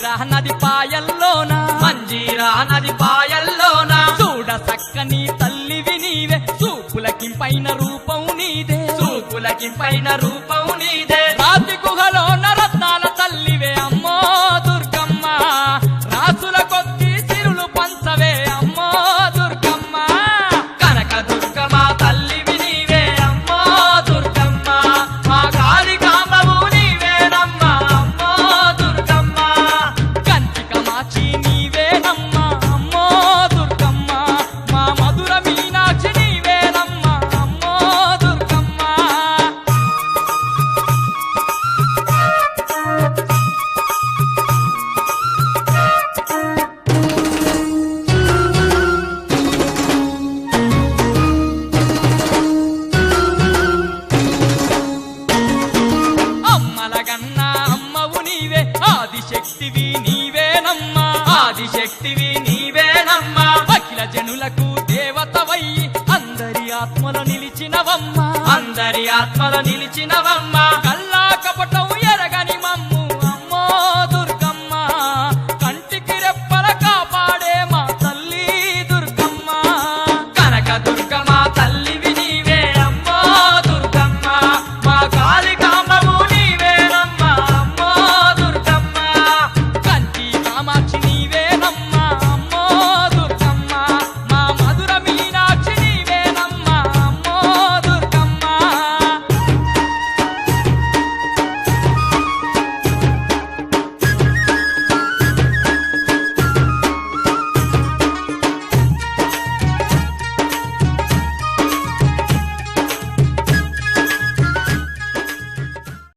మంజీరా నది పాయల్లోన మంజీరా నది పాయల్లోన చూడ సక్కని తల్లివి నీవే చూపులకింపైన రూపం నీదే చూపులకింపైన రూపం నీదే రాతి గుహలో నరత్నాల తల్లివే అమ్మో దుర్గమ్మ రాసుల కొద్ది సిరులు పంచవే అమ్మో దుర్గమ్మ కనక దుర్గమ్మ తల్లివి నీవే అమ్మో దుర్గమ్మ మా కాళికాంబవు నీవేనమ్మా అమ్మో దుర్గమ్మ కంచి కమాచి నీవేనమ్మ అమ్మో దుర్గమ్మ మా మధుర మీనాక్షి నీవేనమ్మ అమ్మో దుర్గమ్మ అమ్మలగన్న అమ్మవు నీవే ఆదిశక్తివి నీవేనమ్మా ఆదిశక్తివి నీవేనమ్మా అఖిల జనులకు దేవతవై అందరి ఆత్మలో నిలిచినవమ్మా అందరి ఆత్మలో నిలిచినవమ్మ